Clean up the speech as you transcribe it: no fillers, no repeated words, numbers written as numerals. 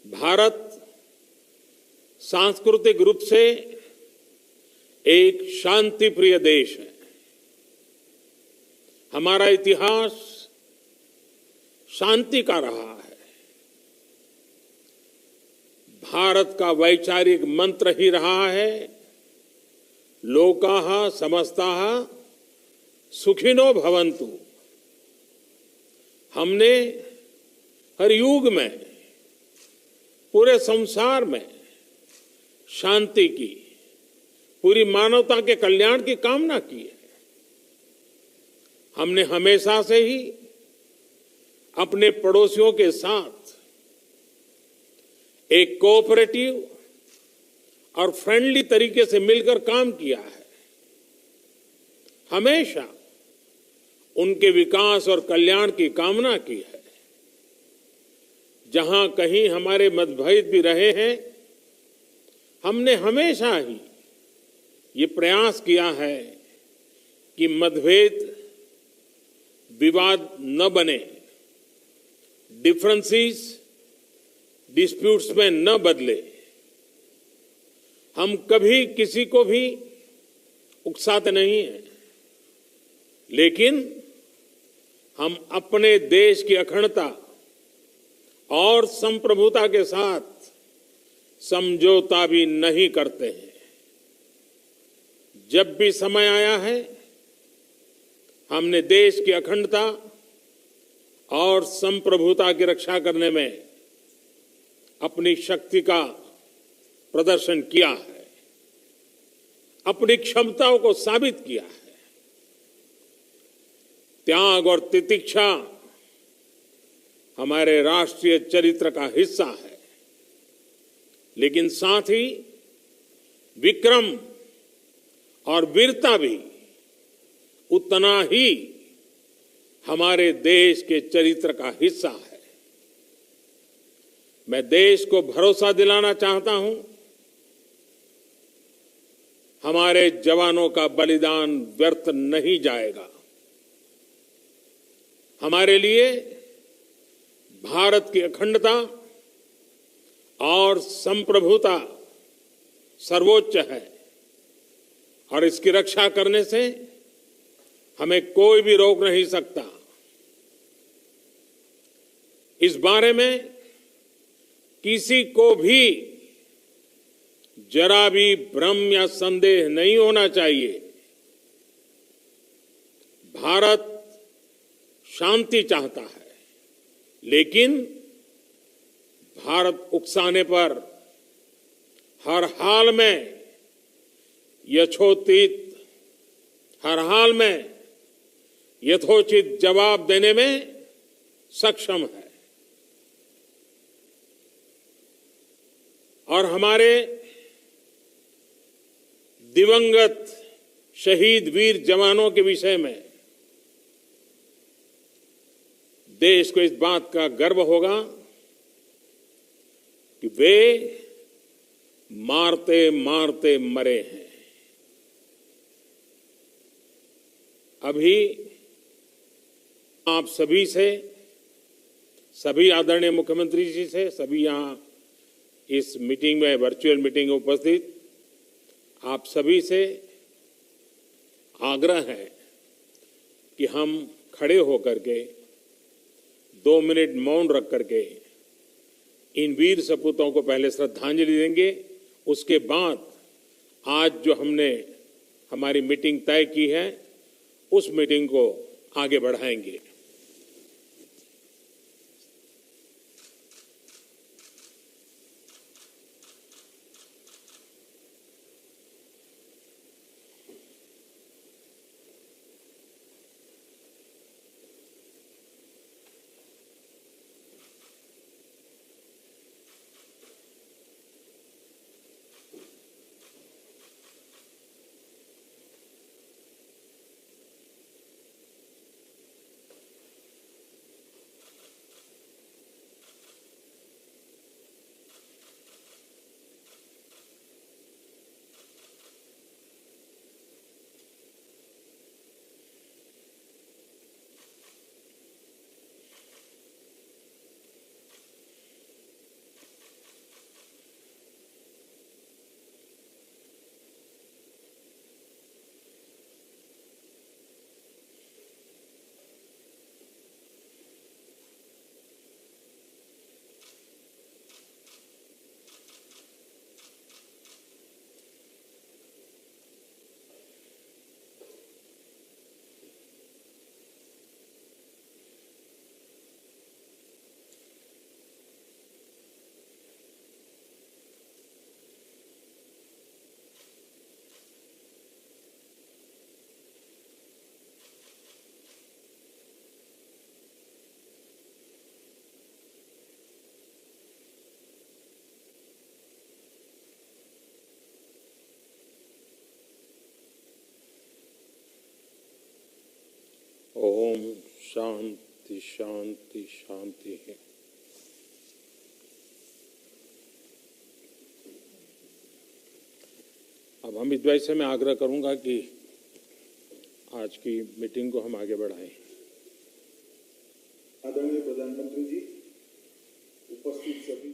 भारत सांस्कृतिक रूप से एक शांति प्रिय देश है। हमारा इतिहास शांति का रहा है। भारत का वैचारिक मंत्र ही रहा है, लोकाः समस्ताः सुखिनो भवन्तु। हमने हर युग में, पूरे संसार में शांति की, पूरी मानवता के कल्याण की कामना की है। हमने हमेशा से ही अपने पड़ोसियों के साथ एक कोऑपरेटिव और फ्रेंडली तरीके से मिलकर काम किया है। हमेशा उनके विकास और कल्याण की कामना की है। जहां कहीं हमारे मतभेद भी रहे हैं, हमने हमेशा ही ये प्रयास किया है कि मतभेद विवाद न बने, डिफरेंसेस डिस्प्यूट्स में न बदले। हम कभी किसी को भी उकसाते नहीं हैं, लेकिन हम अपने देश की अखंडता और संप्रभुता के साथ समझौता भी नहीं करते हैं। जब भी समय आया है, हमने देश की अखंडता और संप्रभुता की रक्षा करने में अपनी शक्ति का प्रदर्शन किया है, अपनी क्षमताओं को साबित किया है। त्याग और तितिक्षा हमारे राष्ट्रीय चरित्र का हिस्सा है, लेकिन साथ ही विक्रम और वीरता भी उतना ही हमारे देश के चरित्र का हिस्सा है। मैं देश को भरोसा दिलाना चाहता हूं, हमारे जवानों का बलिदान व्यर्थ नहीं जाएगा। हमारे लिए भारत की अखंडता और संप्रभुता सर्वोच्च है, और इसकी रक्षा करने से हमें कोई भी रोक नहीं सकता। इस बारे में किसी को भी जरा भी भ्रम या संदेह नहीं होना चाहिए। भारत शांति चाहता है, लेकिन भारत उकसाने पर हर हाल में यथोचित, हर हाल में यथोचित जवाब देने में सक्षम है। और हमारे दिवंगत शहीद वीर जवानों के विषय में देश को इस बात का गर्व होगा कि वे मारते मारते मरे हैं। अभी आप सभी से, सभी आदरणीय मुख्यमंत्री जी से, सभी यहां इस मीटिंग में, वर्चुअल मीटिंग में उपस्थित आप सभी से आग्रह है कि हम खड़े होकर के 2 मिनट मौन रख करके इन वीर सपूतों को पहले श्रद्धांजलि देंगे। उसके बाद आज जो हमने हमारी मीटिंग तय की है, उस मीटिंग को आगे बढ़ाएंगे। ओम शांति शांति शांति है। अब अमित भाई से मैं आग्रह करूंगा कि आज की मीटिंग को हम आगे बढ़ाएं। आदरणीय प्रधानमंत्री जी, उपस्थित सभी